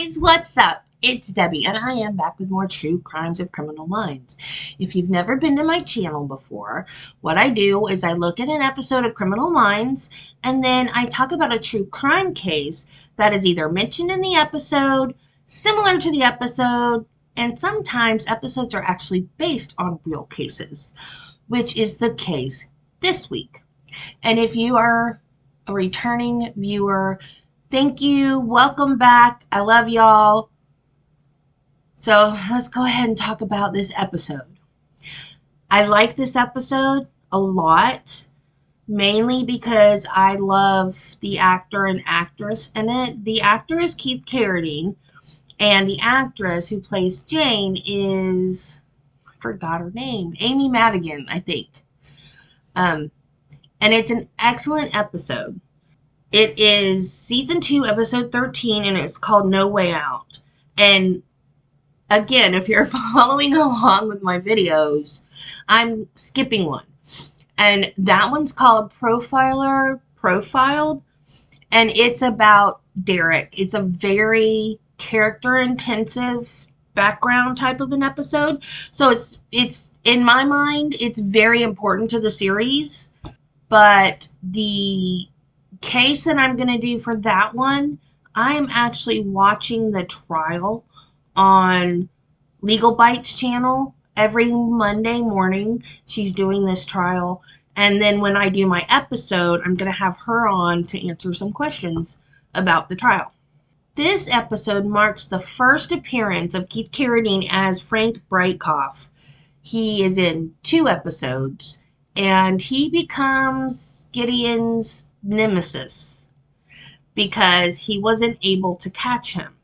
guys, what's up? It's Debbie, and I am back with more True Crimes of Criminal Minds. If you've never been to my channel before, what I do is I look at an episode of Criminal Minds, and then I talk about a true crime case that is either mentioned in the episode, similar to the episode, and sometimes episodes are actually based on real cases, which is the case this week. And if you are a returning viewer, thank you. Welcome back. I love y'all. So let's go ahead and talk about this episode. I like this episode a lot, mainly because I love the actor and actress in it. The actor is Keith Carradine, and the actress who plays Jane is, I forgot her name, Amy Madigan, I think. And it's an excellent episode. It is season 2, episode 13, and it's called No Way Out. And again, if you're following along with my videos, I'm skipping one. And that one's called Profiler Profiled, and it's about Derek. It's a very character-intensive background type of an episode. So it's in my mind, it's very important to the series, but the case that I'm going to do for that one, I am actually watching the trial on Legal Bites channel every Monday morning. She's doing this trial, and then when I do my episode, I'm going to have her on to answer some questions about the trial. This episode marks the first appearance of Keith Carradine as Frank Breitkopf. He is in 2 episodes, and he becomes Gideon's nemesis because he wasn't able to catch him.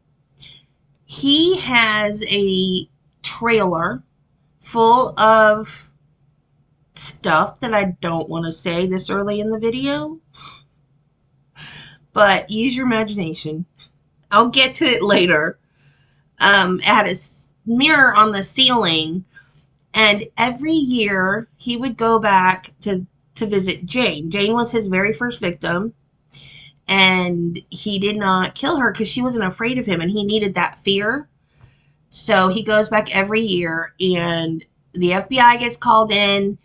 He has a trailer full of stuff that I don't want to say this early in the video, but use your imagination. I'll get to it later. It had a mirror on the ceiling, and every year he would go back to visit Jane. Jane was his very first victim, and he did not kill her because she wasn't afraid of him, and he needed that fear. So he goes back every year, and the FBI gets called in,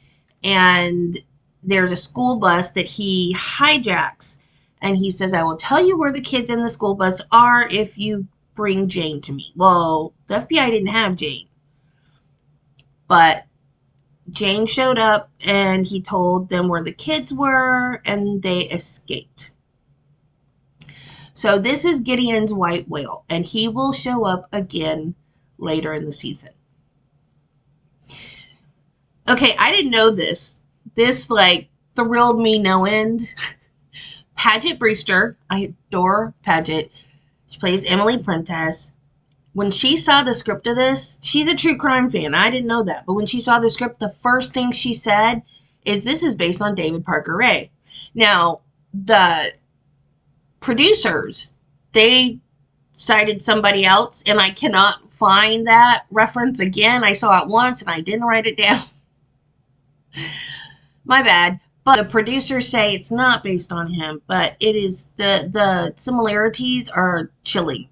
and there's a school bus that he hijacks, and he says, I will tell you where the kids in the school bus are if you bring Jane to me. Well, the FBI didn't have Jane, but Jane showed up, and he told them where the kids were, and they escaped. So this is Gideon's white whale, and he will show up again later in the season. Okay, I didn't know this. This, thrilled me no end. Paget Brewster, I adore Paget. She plays Emily Prentiss. When she saw the script of this, she's a true crime fan. I didn't know that. But when she saw the script, the first thing she said is, this is based on David Parker Ray. Now, the producers, they cited somebody else, and I cannot find that reference again. I saw it once, and I didn't write it down. My bad. But the producers say it's not based on him, but it is, the similarities are chilling.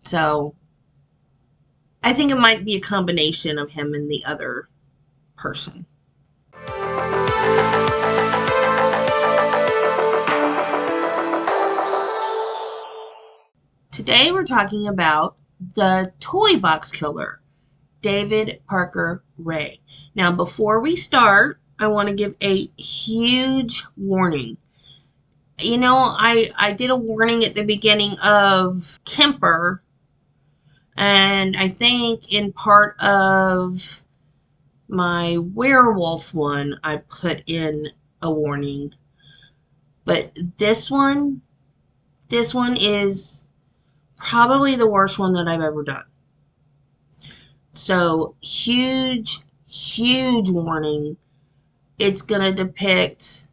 So I think it might be a combination of him and the other person. Today we're talking about the Toy Box Killer, David Parker Ray. Now, before we start, I want to give a huge warning. You know, I did a warning at the beginning of Kemper, and I think in part of my werewolf one, I put in a warning. But this one is probably the worst one that I've ever done. So, huge warning. It's going to depict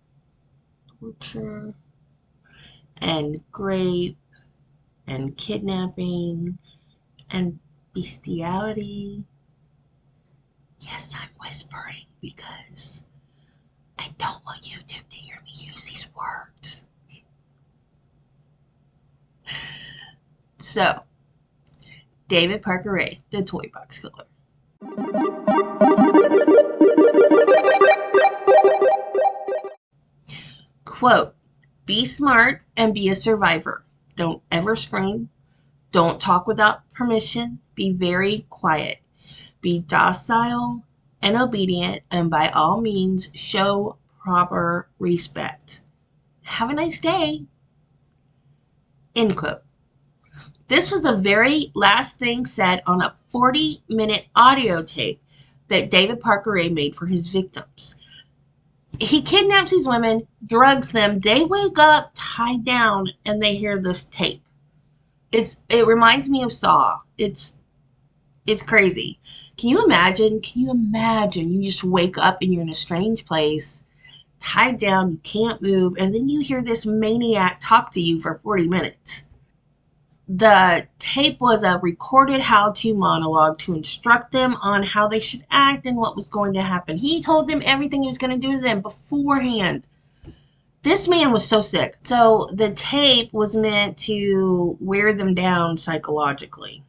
torture and rape and kidnapping and bestiality. Yes, I'm whispering because I don't want YouTube to hear me use these words. So, David Parker Ray, the Toy Box Killer. Quote, be smart and be a survivor. Don't ever scream. Don't talk without permission. Be very quiet. Be docile and obedient, and by all means, show proper respect. Have a nice day. End quote. This was the very last thing said on a 40-minute audio tape that David Parker Ray made for his victims. He kidnaps these women, drugs them, they wake up tied down, and they hear this tape. It reminds me of Saw. It's crazy. Can you imagine? You just wake up and you're in a strange place, tied down, you can't move, and then you hear this maniac talk to you for 40 minutes. The tape was a recorded how-to monologue to instruct them on how they should act and what was going to happen. He told them everything he was going to do to them beforehand. This man was so sick. So the tape was meant to wear them down psychologically.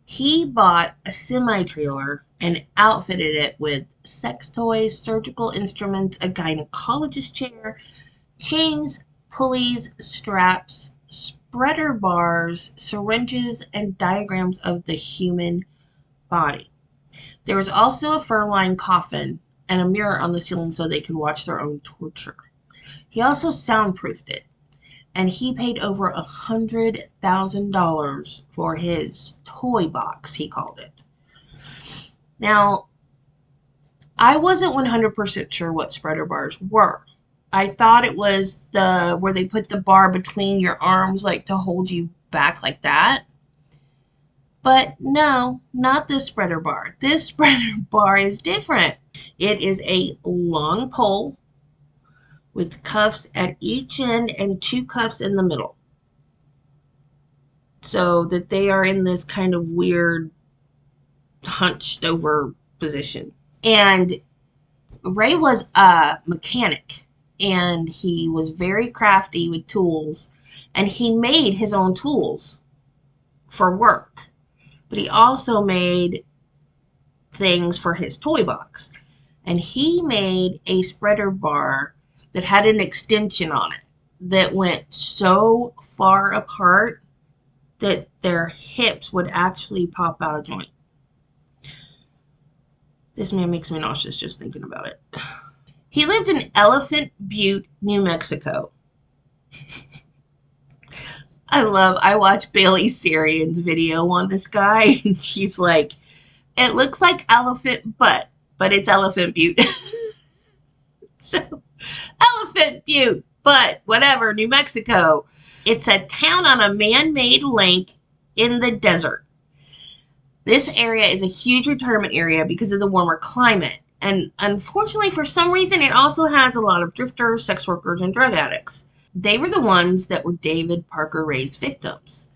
He bought a semi-trailer and outfitted it with sex toys, surgical instruments, a gynecologist chair, chains, pulleys, straps, spreader bars, syringes, and diagrams of the human body. There was also a fur-lined coffin and a mirror on the ceiling so they could watch their own torture. He also soundproofed it, and he paid over $100,000 for his toy box, he called it. Now, I wasn't 100% sure what spreader bars were. I thought it was where they put the bar between your arms, like to hold you back like that. But no, not this spreader bar. This spreader bar is different. It is a long pole with cuffs at each end and 2 cuffs in the middle. So that they are in this kind of weird hunched over position. And Ray was a mechanic, and he was very crafty with tools, and he made his own tools for work. But he also made things for his toy box. And he made a spreader bar that had an extension on it that went so far apart that their hips would actually pop out of joint. This man makes me nauseous just thinking about it. He lived in Elephant Butte, New Mexico. I watch Bailey Sarian's video on this guy, and she's like, it looks like elephant butt, but it's Elephant Butte. So, Elephant Butte, but whatever, New Mexico. It's a town on a man-made lake in the desert. This area is a huge retirement area because of the warmer climate. And unfortunately, for some reason, it also has a lot of drifters, sex workers, and drug addicts. They were the ones that were David Parker Ray's victims.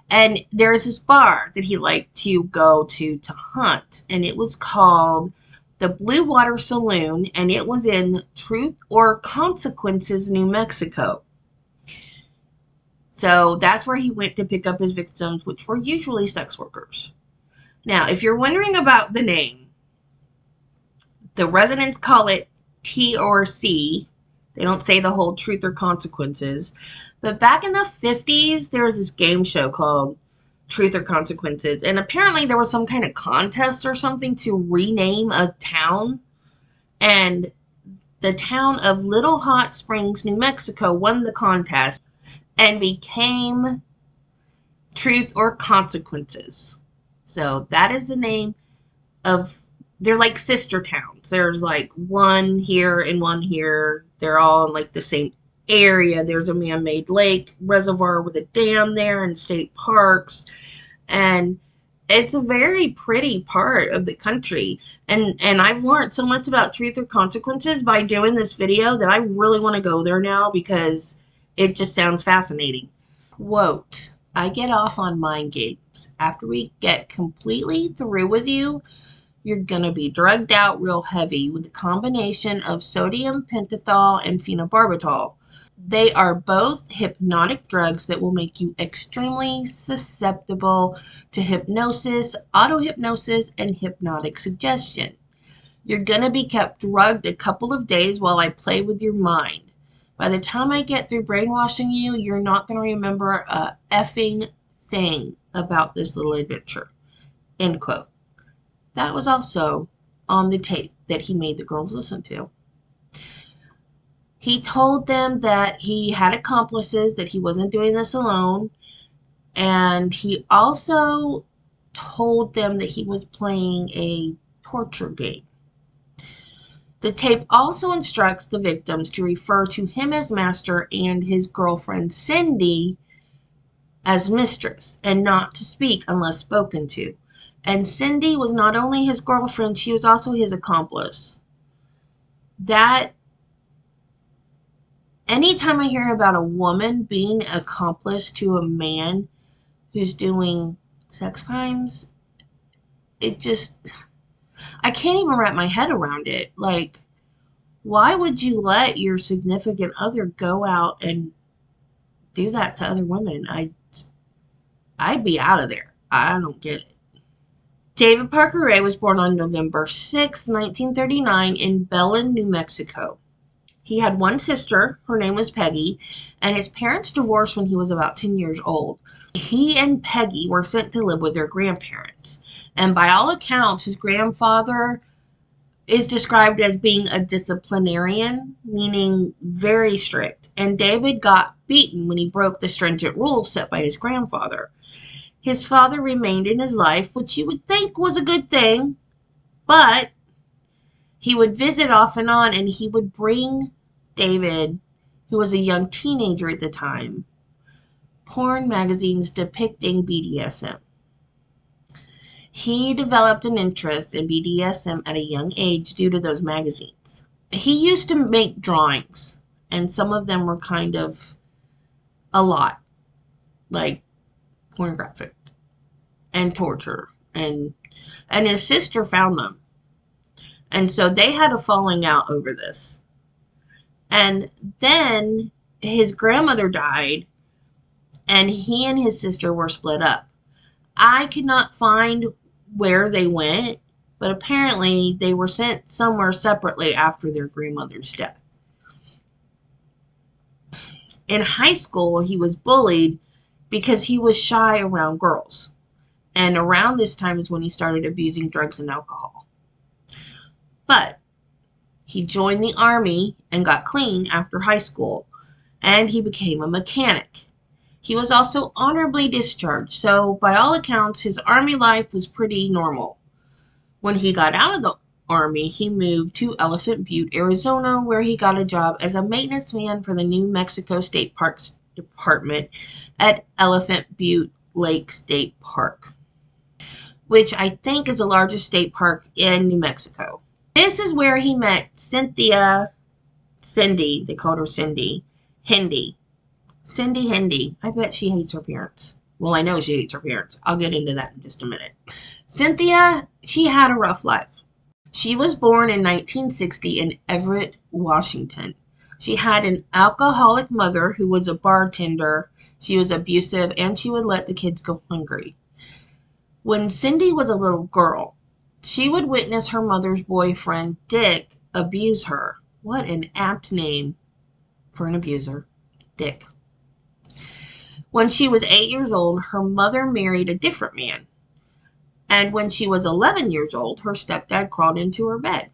And there is this bar that he liked to go to hunt. And it was called the Blue Water Saloon. And it was in Truth or Consequences, New Mexico. So that's where he went to pick up his victims, which were usually sex workers. Now, if you're wondering about the name, the residents call it TRC. They don't say the whole Truth or Consequences. But back in the 50s, there was this game show called Truth or Consequences. And apparently there was some kind of contest or something to rename a town. And the town of Little Hot Springs, New Mexico won the contest and became Truth or Consequences. So that is the name of... They're like sister towns. There's like one here and one here. They're all in like the same area. There's a man-made lake, reservoir with a dam there, and state parks. And it's a very pretty part of the country. And I've learned so much about Truth or Consequences by doing this video that I really want to go there now because it just sounds fascinating. Quote, I get off on mind games. After we get completely through with you, You're going to be drugged out real heavy with a combination of sodium pentothal and phenobarbital. They are both hypnotic drugs that will make you extremely susceptible to hypnosis, auto-hypnosis, and hypnotic suggestion. You're going to be kept drugged a couple of days while I play with your mind. By the time I get through brainwashing you, you're not going to remember a effing thing about this little adventure. End quote. That was also on the tape that he made the girls listen to. He told them that he had accomplices, that he wasn't doing this alone, and he also told them that he was playing a torture game. The tape also instructs the victims to refer to him as master and his girlfriend Cindy as mistress, and not to speak unless spoken to. And Cindy was not only his girlfriend, she was also his accomplice. Anytime I hear about a woman being accomplice to a man who's doing sex crimes, I can't even wrap my head around it. Like, why would you let your significant other go out and do that to other women? I'd be out of there. I don't get it. David Parker Ray was born on November 6, 1939 in Belen, New Mexico. He had one sister, her name was Peggy, and his parents divorced when he was about 10 years old. He and Peggy were sent to live with their grandparents, and by all accounts, his grandfather is described as being a disciplinarian, meaning very strict, and David got beaten when he broke the stringent rules set by his grandfather. His father remained in his life, which you would think was a good thing, but he would visit off and on, and he would bring David, who was a young teenager at the time, porn magazines depicting BDSM. He developed an interest in BDSM at a young age due to those magazines. He used to make drawings, and some of them were kind of a lot, like pornographic and torture, and his sister found them, and so they had a falling out over this. And then his grandmother died, and he and his sister were split up. I could not find where they went, but apparently they were sent somewhere separately after their grandmother's death. In high school, he was bullied because he was shy around girls. And around this time is when he started abusing drugs and alcohol. But he joined the Army and got clean after high school, and he became a mechanic. He was also honorably discharged, so by all accounts, his Army life was pretty normal. When he got out of the Army, he moved to Elephant Butte, Arizona, where he got a job as a maintenance man for the New Mexico State Parks Department at Elephant Butte Lake State Park, which I think is the largest state park in New Mexico. This is where he met Cindy, they called her Cindy Hendy. I bet she hates her parents. Well, I know she hates her parents. I'll get into that in just a minute. Cynthia, she had a rough life. She was born in 1960 in Everett, Washington. She had an alcoholic mother who was a bartender. She was abusive, and she would let the kids go hungry. When Cindy was a little girl, she would witness her mother's boyfriend, Dick, abuse her. What an apt name for an abuser, Dick. When she was 8 years old, her mother married a different man. And when she was 11 years old, her stepdad crawled into her bed.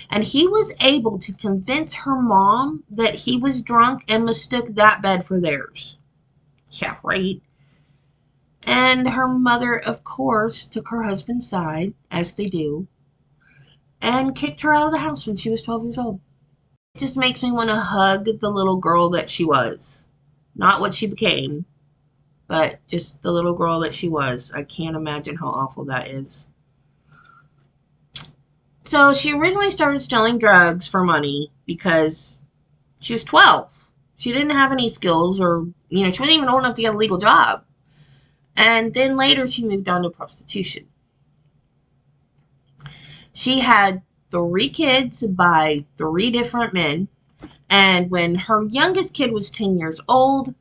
And he was able to convince her mom that he was drunk and mistook that bed for theirs. Yeah, right. And her mother, of course, took her husband's side, as they do, and kicked her out of the house when she was 12 years old. It just makes me want to hug the little girl that she was. Not what she became, but just the little girl that she was. I can't imagine how awful that is. So she originally started selling drugs for money because she was 12. She didn't have any skills, or, she wasn't even old enough to get a legal job. And then later she moved on to prostitution. She had 3 kids by 3 different men. And when her youngest kid was 10 years old,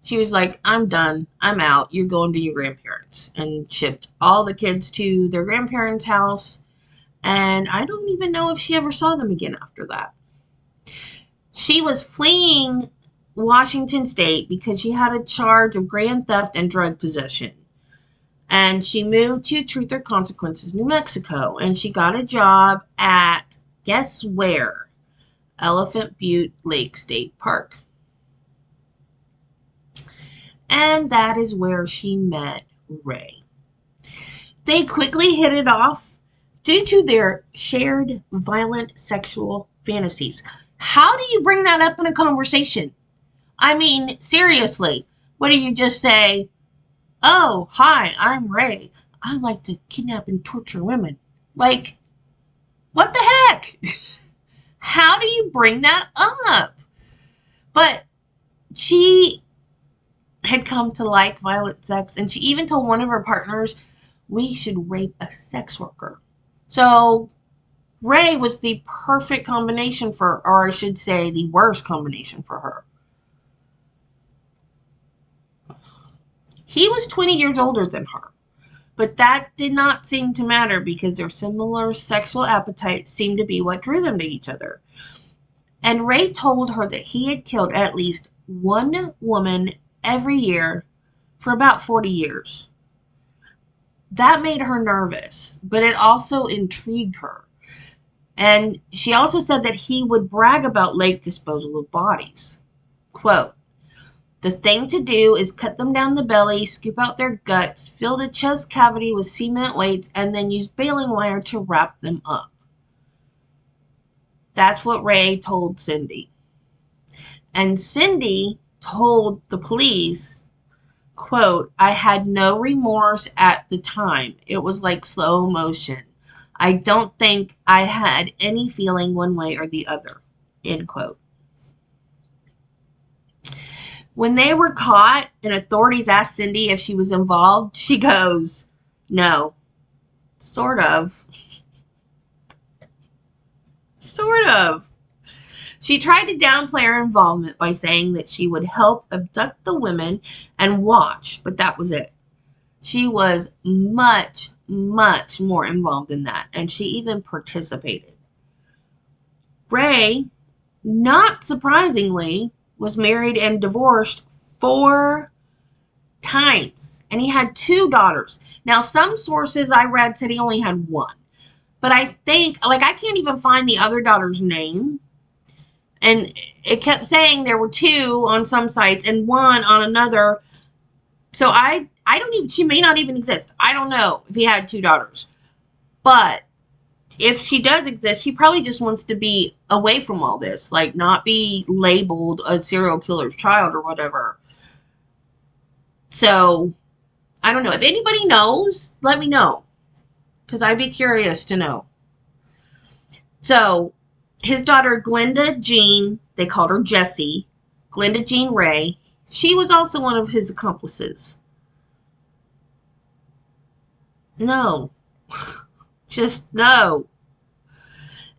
she was like, I'm done. I'm out. You're going to your grandparents. And shipped all the kids to their grandparents' house. And I don't even know if she ever saw them again after that. She was fleeing Washington State because she had a charge of grand theft and drug possession. And she moved to Truth or Consequences, New Mexico. And she got a job at, guess where? Elephant Butte Lake State Park. And that is where she met Ray. They quickly hit it off due to their shared violent sexual fantasies. How do you bring that up in a conversation? I mean, seriously, what do you just say? Oh, hi, I'm Ray. I like to kidnap and torture women. Like, what the heck? How do you bring that up? But she had come to like violent sex, and she even told one of her partners, we should rape a sex worker. So Ray was the perfect combination for, or I should say, the worst combination for her. He was 20 years older than her, but that did not seem to matter because their similar sexual appetites seemed to be what drew them to each other. And Ray told her that he had killed at least one woman every year for about 40 years. That made her nervous, but it also intrigued her. And she also said that he would brag about late disposal of bodies. Quote, the thing to do is cut them down the belly, scoop out their guts, fill the chest cavity with cement weights, and then use baling wire to wrap them up. That's what Ray told Cindy. And Cindy told the police, quote, I had no remorse at the time. It was like slow motion. I don't think I had any feeling one way or the other, end quote. When they were caught and authorities asked Cindy if she was involved, she goes, no, sort of. Sort of. She tried to downplay her involvement by saying that she would help abduct the women and watch, but that was it. She was much, much more involved in that, and she even participated. Ray, not surprisingly, was married and divorced 4 times, and he had 2 daughters. Now, some sources I read said he only had 1, but I think, like, I can't even find the other daughter's name, and it kept saying there were 2 on some sites and 1 on another, so I don't even, she may not even exist. I don't know if he had 2 daughters, but if she does exist, she probably just wants to be away from all this, like not be labeled a serial killer's child or whatever. So, I don't know. If anybody knows, let me know, because I'd be curious to know. So, his daughter, Glenda Jean, they called her Jessie, Glenda Jean Ray, she was also one of his accomplices. No. Just no.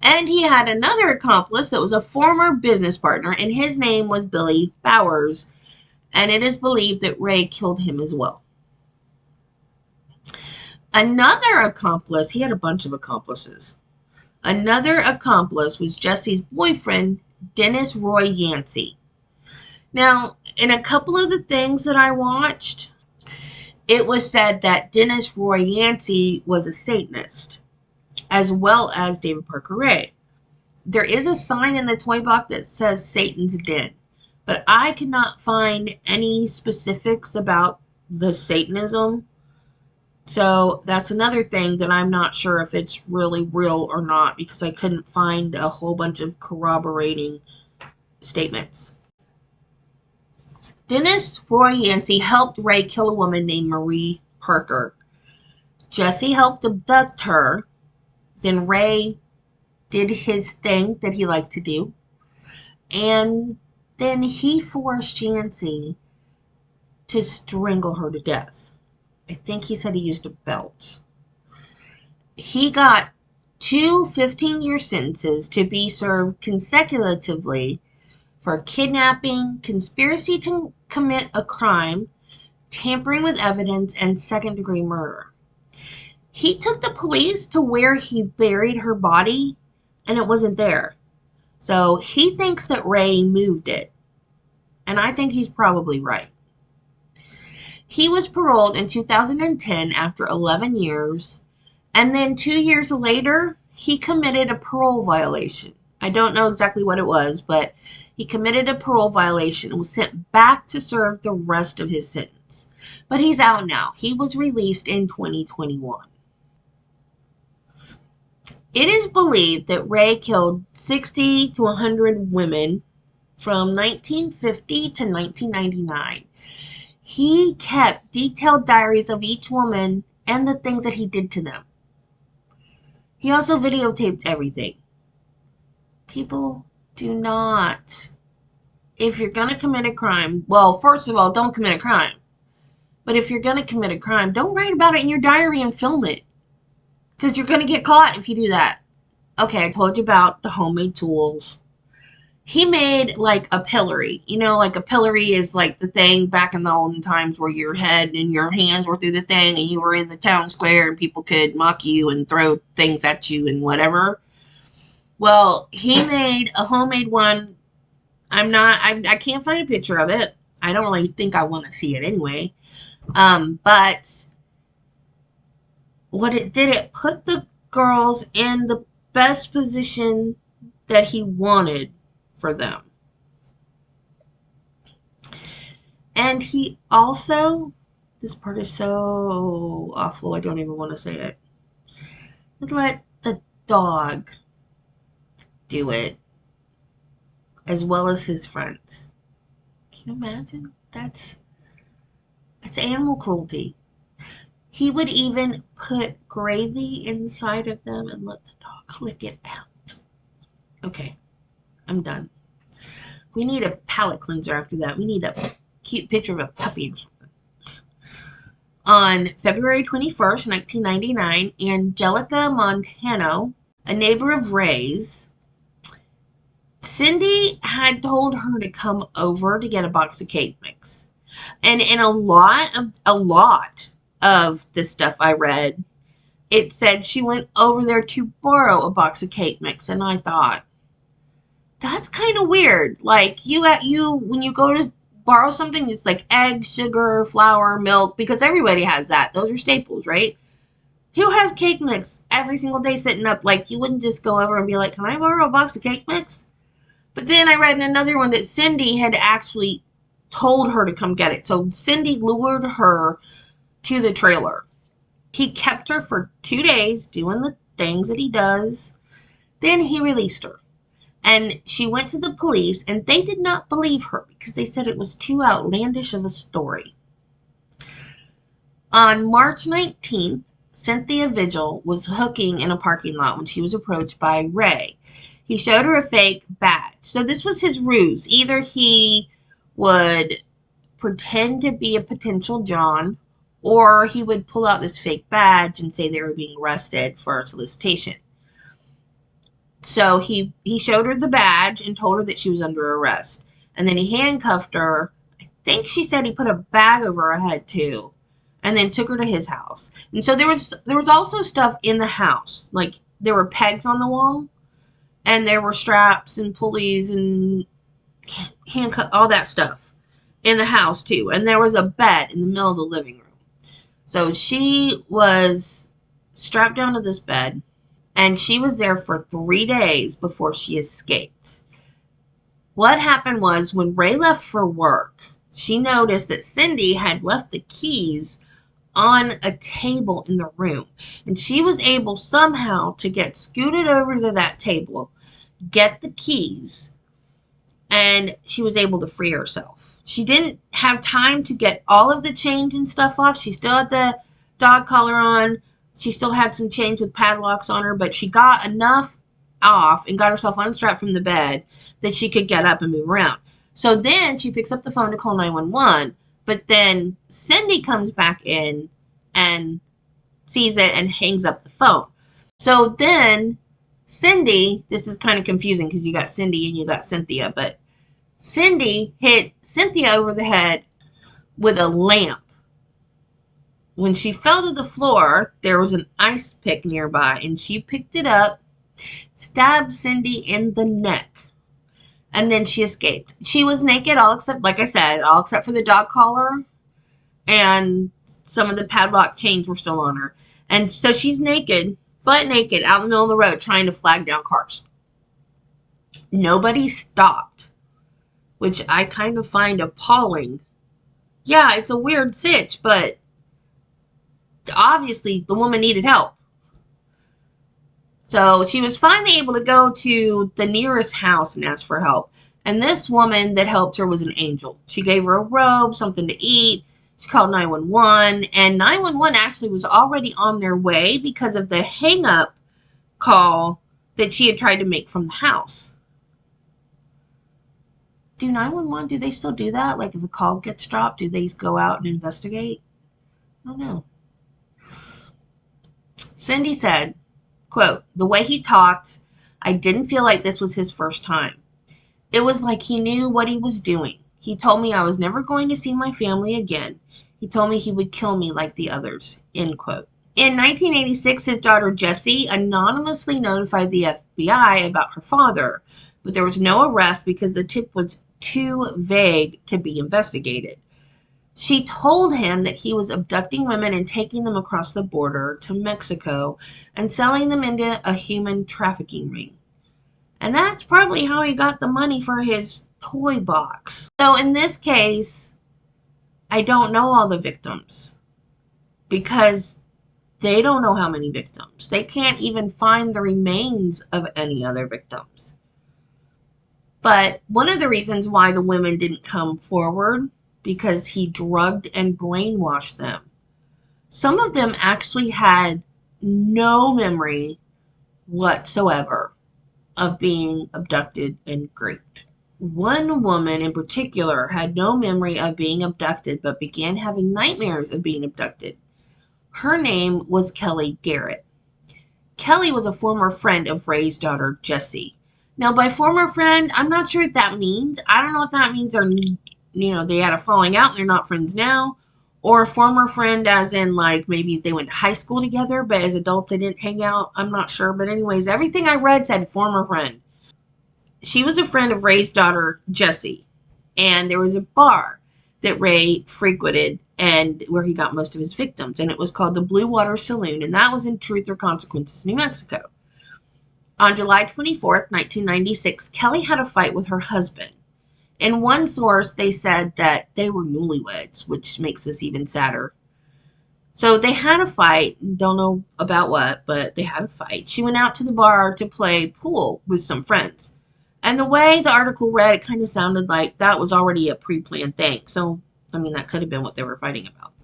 And he had another accomplice that was a former business partner, and his name was Billy Bowers. And it is believed that Ray killed him as well. Another accomplice, he had a bunch of accomplices. Another accomplice was Jesse's boyfriend, Dennis Roy Yancey. Now, in a couple of the things that I watched, it was said that Dennis Roy Yancey was a Satanist, as well as David Parker Ray. There is a sign in the toy box that says Satan's Den, but I could not find any specifics about the Satanism. So that's another thing that I'm not sure if it's really real or not, because I couldn't find a whole bunch of corroborating statements. Dennis Roy Yancey helped Ray kill a woman named Marie Parker. Jesse helped abduct her. Then Ray did his thing that he liked to do. And then he forced Yancey to strangle her to death. I think he said he used a belt. He got two 15-year sentences to be served consecutively for kidnapping, conspiracy to commit a crime, tampering with evidence, and second-degree murder. He took the police to where he buried her body, and it wasn't there. So he thinks that Ray moved it, and I think he's probably right. He was paroled in 2010 after 11 years, and then 2 years later, he committed a parole violation. I don't know exactly what it was, but he committed a parole violation and was sent back to serve the rest of his sentence. But he's out now. He was released in 2021. It is believed that Ray killed 60 to 100 women from 1950 to 1999. He kept detailed diaries of each woman and the things that he did to them. He also videotaped everything. People, do not. If you're going to commit a crime, well, first of all, don't commit a crime. But if you're going to commit a crime, don't write about it in your diary and film it. Because you're going to get caught if you do that. Okay, I told you about the homemade tools. He made like a pillory. You know, like a pillory is like the thing back in the olden times where your head and your hands were through the thing and you were in the town square and people could mock you and throw things at you and whatever. Well, he made a homemade one. I can't find a picture of it. I don't really think I want to see it anyway. But what it did, it put the girls in the best position that he wanted for them. And he also, this part is so awful, I don't even want to say it. Would let the dog do it, as well as his friends. Can you imagine? That's animal cruelty. He would even put gravy inside of them and let the dog lick it out. Okay, I'm done. We need a palate cleanser after that. We need a cute picture of a puppy or something. On February 21st, 1999, Angelica Montano, a neighbor of Ray's, Cindy had told her to come over to get a box of cake mix. And in a lot of the stuff I read, it said she went over there to borrow a box of cake mix. And I thought, that's kind of weird. Like, when you go to borrow something, it's like eggs, sugar, flour, milk, because everybody has that. Those are staples, right? Who has cake mix every single day sitting up? Like, you wouldn't just go over and be like, can I borrow a box of cake mix? But then I read in another one that Cindy had actually told her to come get it. So Cindy lured her to the trailer. He kept her for 2 days doing the things that he does. Then he released her. And she went to the police, and they did not believe her because they said it was too outlandish of a story. On March 19th, Cynthia Vigil was hooking in a parking lot when she was approached by Ray. He showed her a fake badge. So this was his ruse. Either he would pretend to be a potential John, or he would pull out this fake badge and say they were being arrested for solicitation. So he showed her the badge and told her that she was under arrest. And then he handcuffed her. I think she said he put a bag over her head too. And then took her to his house. And so there was also stuff in the house. Like, there were pegs on the wall. And there were straps and pulleys and handcuff, all that stuff in the house too. And there was a bed in the middle of the living room. So she was strapped down to this bed. And she was there for 3 days before she escaped. What happened was, when Ray left for work, she noticed that Cindy had left the keys on a table in the room. And she was able somehow to get scooted over to that table, get the keys, and she was able to free herself. She didn't have time to get all of the chains and stuff off. She still had the dog collar on. She still had some chains with padlocks on her, but she got enough off and got herself unstrapped from the bed that she could get up and move around. So then she picks up the phone to call 911, but then Cindy comes back in and sees it and hangs up the phone. So then Cindy, this is kind of confusing because you got Cindy and you got Cynthia, but Cindy hit Cynthia over the head with a lamp. When she fell to the floor, there was an ice pick nearby, and she picked it up, stabbed Cindy in the neck, and then she escaped. She was naked, all except, like I said, all except for the dog collar, and some of the padlock chains were still on her. And so she's naked, butt naked, out in the middle of the road trying to flag down cars. Nobody stopped, which I kind of find appalling. Yeah, it's a weird sitch, but obviously the woman needed help. So she was finally able to go to the nearest house and ask for help. And this woman that helped her was an angel. She gave her a robe, something to eat. She called 911, and 911 actually was already on their way because of the hang-up call that she had tried to make from the house. Do 911, do they still do that? Like if a call gets dropped, do they go out and investigate? I don't know. Cindy said, quote, "The way he talked, I didn't feel like this was his first time. It was like he knew what he was doing. He told me I was never going to see my family again. He told me he would kill me like the others," end quote. In 1986, his daughter Jessie anonymously notified the FBI about her father, but there was no arrest because the tip was too vague to be investigated. She told him that he was abducting women and taking them across the border to Mexico and selling them into a human trafficking ring. And that's probably how he got the money for his toy box. So in this case, I don't know all the victims because they don't know how many victims. They can't even find the remains of any other victims. But one of the reasons why the women didn't come forward, because he drugged and brainwashed them. Some of them actually had no memory whatsoever of being abducted and raped. One woman in particular had no memory of being abducted but began having nightmares of being abducted. Her name was Kelly Garrett. Kelly was a former friend of Ray's daughter, Jessie. Now, by former friend, I'm not sure what that means. I don't know if that means they had a falling out and they're not friends now, or a former friend as in like maybe they went to high school together, but as adults they didn't hang out. I'm not sure. But anyways, everything I read said former friend. She was a friend of Ray's daughter, Jessie, and there was a bar that Ray frequented and where he got most of his victims, and it was called the Blue Water Saloon, and that was in Truth or Consequences, New Mexico. On July 24th, 1996, Kelly had a fight with her husband. In one source, they said that they were newlyweds, which makes this even sadder. So they had a fight, don't know about what, but they had a fight. She went out to the bar to play pool with some friends. And the way the article read, it kind of sounded like that was already a pre-planned thing. So, I mean, that could have been what they were fighting about.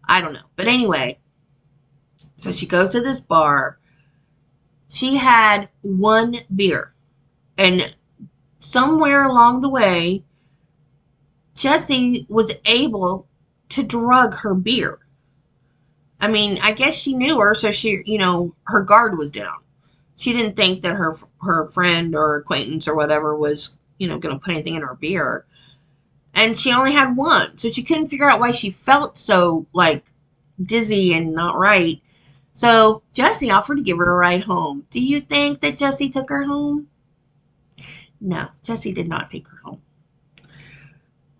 I don't know. But anyway, so she goes to this bar. She had one beer. And somewhere along the way, Jessie was able to drug her beer. I mean, I guess she knew her, so she, her guard was down. She didn't think that her friend or acquaintance or whatever was, going to put anything in her beer. And she only had one, so she couldn't figure out why she felt so, dizzy and not right. So Jessie offered to give her a ride home. Do you think that Jessie took her home? No, Jessie did not take her home.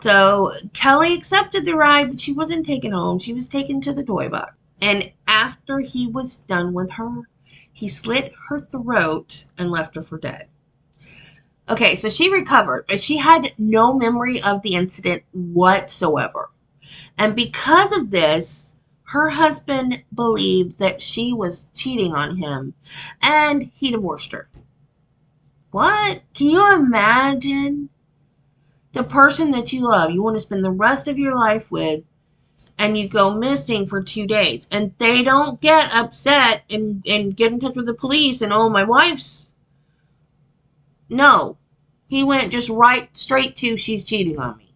So Kelly accepted the ride, but she wasn't taken home. She was taken to the toy box. And after he was done with her, he slit her throat and left her for dead. Okay, so she recovered, but she had no memory of the incident whatsoever. And because of this, her husband believed that she was cheating on him, and he divorced her. What? Can you imagine? The person that you love, you want to spend the rest of your life with, and you go missing for 2 days, and they don't get upset and get in touch with the police and, oh, my wife's. No. He went just right straight to, she's cheating on me.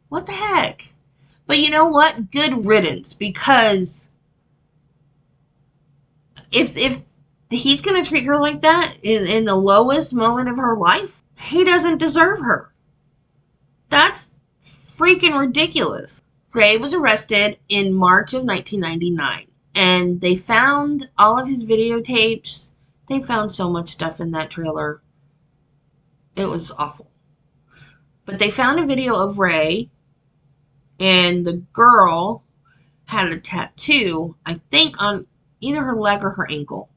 What the heck? But you know what? Good riddance, because if he's going to treat her like that in the lowest moment of her life? He doesn't deserve her. That's freaking ridiculous. Ray was arrested in March of 1999, and they found all of his videotapes. They found so much stuff in that trailer. It was awful. But they found a video of Ray, and the girl had a tattoo, I think, on either her leg or her ankle.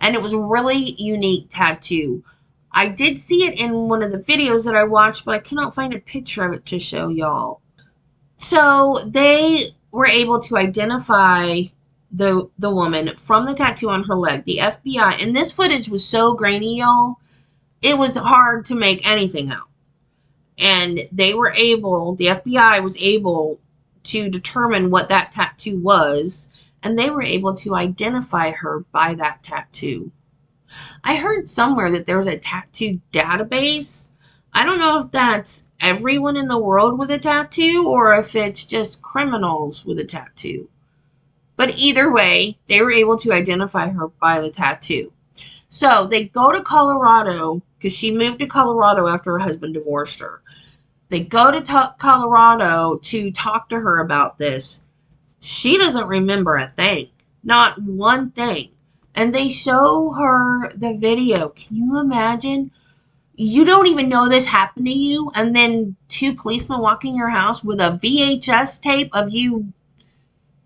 And it was a really unique tattoo. I did see it in one of the videos that I watched, but I cannot find a picture of it to show y'all. So they were able to identify the woman from the tattoo on her leg, the FBI. And this footage was so grainy, y'all. It was hard to make anything out. And the FBI was able to determine what that tattoo was, and they were able to identify her by that tattoo. I heard somewhere that there was a tattoo database. I don't know if that's everyone in the world with a tattoo or if it's just criminals with a tattoo. But either way, they were able to identify her by the tattoo. So they go to Colorado, because she moved to Colorado after her husband divorced her. They go to Colorado to talk to her about this. She doesn't remember a thing. Not one thing. And they show her the video. Can you imagine? You don't even know this happened to you, and then 2 policemen walk in your house with a VHS tape of you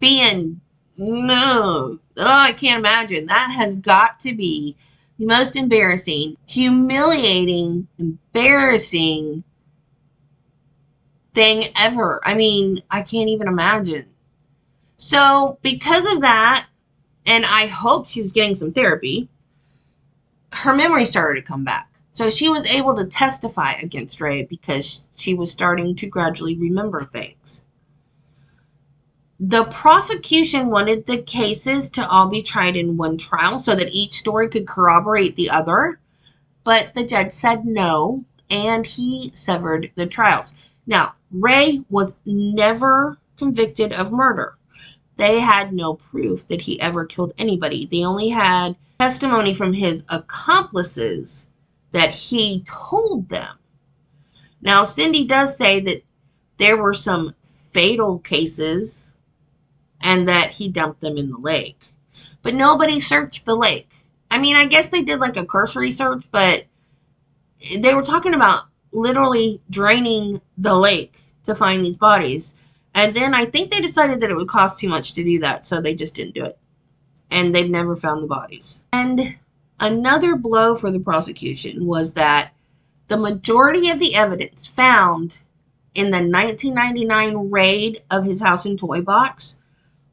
being... No. Oh, I can't imagine. That has got to be the most embarrassing, humiliating, embarrassing thing ever. I mean, I can't even imagine. So, because of that, and I hope she was getting some therapy, her memory started to come back. So she was able to testify against Ray because she was starting to gradually remember things. The prosecution wanted the cases to all be tried in one trial so that each story could corroborate the other, but the judge said no, and he severed the trials. Now, Ray was never convicted of murder. They had no proof that he ever killed anybody. They only had testimony from his accomplices that he told them. Now, Cindy does say that there were some fatal cases and that he dumped them in the lake. But nobody searched the lake. I mean, I guess they did like a cursory search, but they were talking about literally draining the lake to find these bodies. And then I think they decided that it would cost too much to do that, so they just didn't do it. And they've never found the bodies. And another blow for the prosecution was that the majority of the evidence found in the 1999 raid of his house and toy box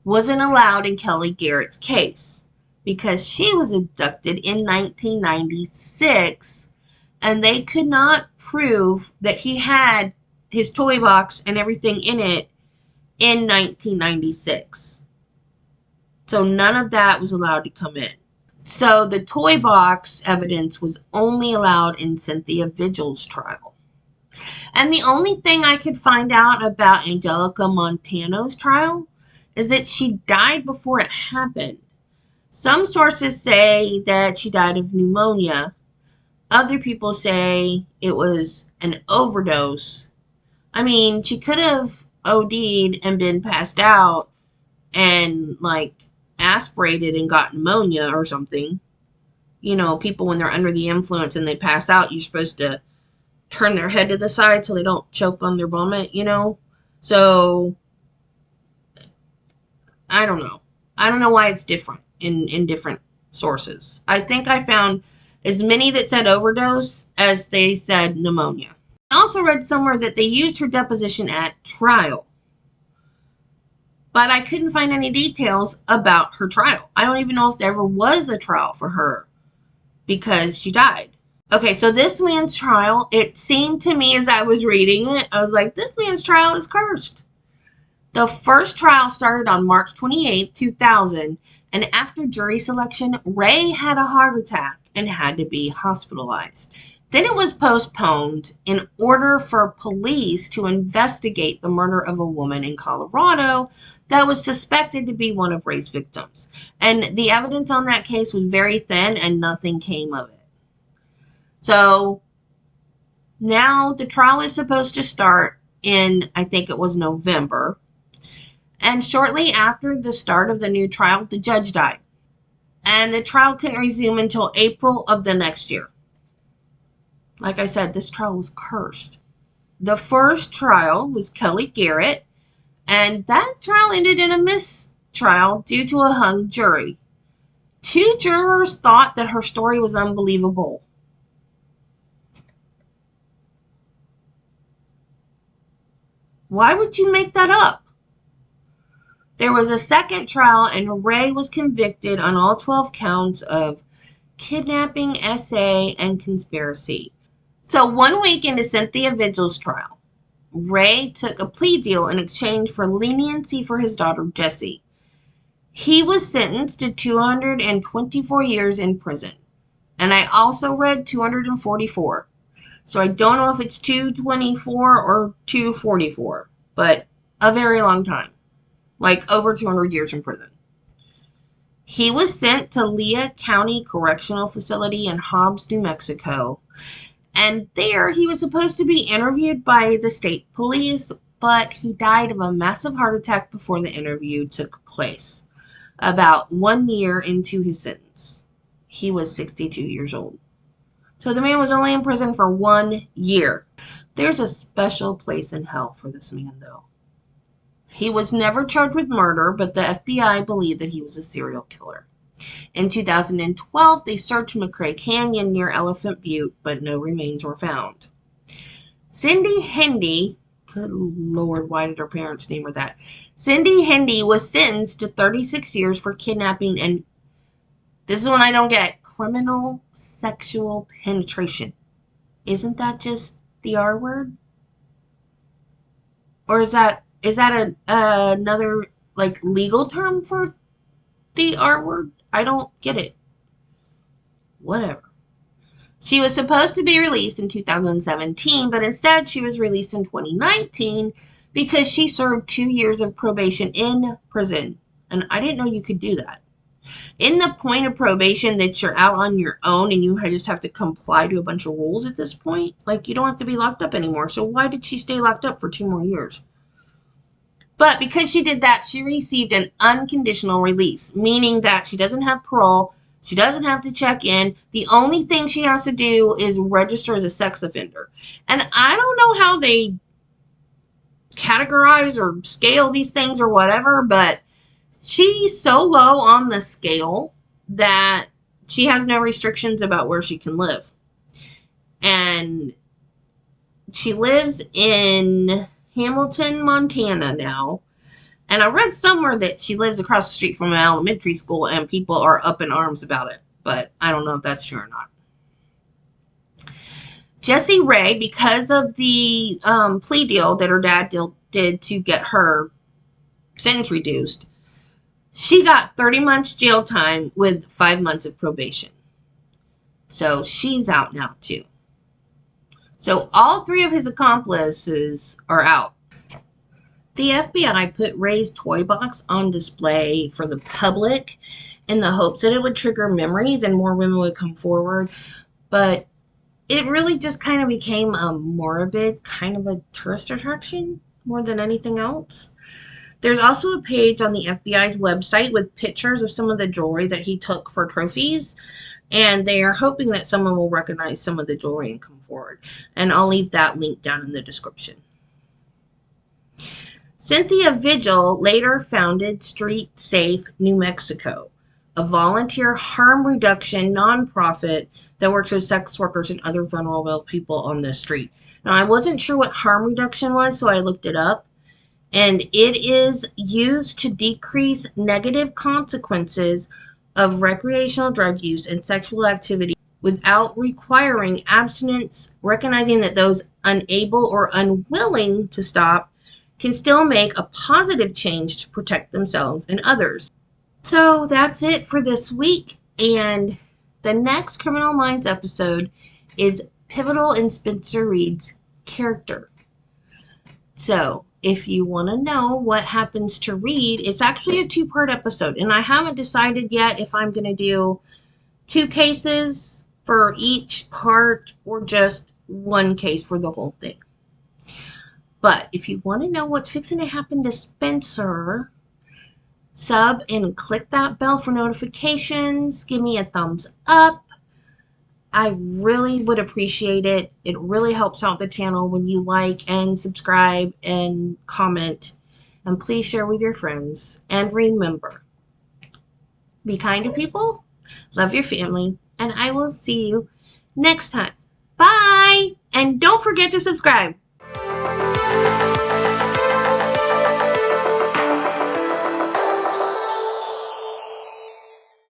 wasn't allowed in Kelly Garrett's case because she was abducted in 1996, and they could not prove that he had his toy box and everything in it in 1996. So none of that was allowed to come in. So the toy box evidence was only allowed in Cynthia Vigil's trial. And the only thing I could find out about Angelica Montano's trial is that she died before it happened. Some sources say that she died of pneumonia. Other people say it was an overdose. I mean, she could have OD'd and been passed out and, like, aspirated and got pneumonia or something. You know, people when they're under the influence and they pass out, you're supposed to turn their head to the side so they don't choke on their vomit, you know? So, I don't know. I don't know why it's different in different sources. I think I found as many that said overdose as they said pneumonia. I also read somewhere that they used her deposition at trial. But I couldn't find any details about her trial. I don't even know if there ever was a trial for her because she died. Okay, so this man's trial, it seemed to me as I was reading it, I was like, this man's trial is cursed. The first trial started on March 28, 2000, and after jury selection, Ray had a heart attack and had to be hospitalized. Then it was postponed in order for police to investigate the murder of a woman in Colorado that was suspected to be one of Ray's victims. And the evidence on that case was very thin and nothing came of it. So now the trial is supposed to start in, I think it was November. And shortly after the start of the new trial, the judge died. And the trial couldn't resume until April of the next year. Like I said, this trial was cursed. The first trial was Kelly Garrett, and that trial ended in a mistrial due to a hung jury. 2 jurors thought that her story was unbelievable. Why would you make that up? There was a second trial, and Ray was convicted on all 12 counts of kidnapping, SA, and conspiracy. So 1 week into Cynthia Vigil's trial, Ray took a plea deal in exchange for leniency for his daughter, Jessie. He was sentenced to 224 years in prison. And I also read 244. So I don't know if it's 224 or 244, but a very long time. Like over 200 years in prison. He was sent to Lea County Correctional Facility in Hobbs, New Mexico. And there he was supposed to be interviewed by the state police, but he died of a massive heart attack before the interview took place, about 1 year into his sentence. He was 62 years old. So the man was only in prison for 1 year. There's a special place in hell for this man, though. He was never charged with murder, but the FBI believed that he was a serial killer. In 2012, they searched McRae Canyon near Elephant Butte, but no remains were found. Cindy Hendy, good Lord, why did her parents name her that? Cindy Hendy was sentenced to 36 years for kidnapping, and this is one I don't get, criminal sexual penetration. Isn't that just the R word? Or is that another like legal term for the R word? I don't get it. Whatever. She was supposed to be released in 2017, but instead she was released in 2019 because she served 2 years of probation in prison. And I didn't know you could do that. In the point of probation that you're out on your own and you just have to comply to a bunch of rules at this point, like you don't have to be locked up anymore. So why did she stay locked up for 2 more years? But because she did that, she received an unconditional release, meaning that she doesn't have parole, she doesn't have to check in. The only thing she has to do is register as a sex offender. And I don't know how they categorize or scale these things or whatever, but she's so low on the scale that she has no restrictions about where she can live. And she lives in Hamilton, Montana now. And I read somewhere that she lives across the street from an elementary school and people are up in arms about it. But I don't know if that's true or not. Jessie Ray, because of the plea deal that her dad did to get her sentence reduced, she got 30 months jail time with 5 months of probation. So she's out now too. So all 3 of his accomplices are out. The FBI put Ray's toy box on display for the public in the hopes that it would trigger memories and more women would come forward. But it really just kind of became a morbid kind of a tourist attraction more than anything else. There's also a page on the FBI's website with pictures of some of the jewelry that he took for trophies. And they are hoping that someone will recognize some of the jewelry and come forward. And I'll leave that link down in the description. Cynthia Vigil later founded Street Safe New Mexico, a volunteer harm reduction nonprofit that works with sex workers and other vulnerable people on the street. Now, I wasn't sure what harm reduction was, so I looked it up. And it is used to decrease negative consequences of recreational drug use and sexual activity without requiring abstinence, recognizing that those unable or unwilling to stop can still make a positive change to protect themselves and others. So that's it for this week. And the next Criminal Minds episode is pivotal in Spencer Reid's character. So if you want to know what happens to Reid, it's actually a 2-part episode, and I haven't decided yet if I'm going to do 2 cases for each part or just 1 case for the whole thing. But if you want to know what's fixing to happen to Spencer, sub and click that bell for notifications. Give me a thumbs up. I really would appreciate it. It really helps out the channel when you like and subscribe and comment. And please share with your friends. And remember, be kind to people, love your family, and I will see you next time. Bye! And don't forget to subscribe.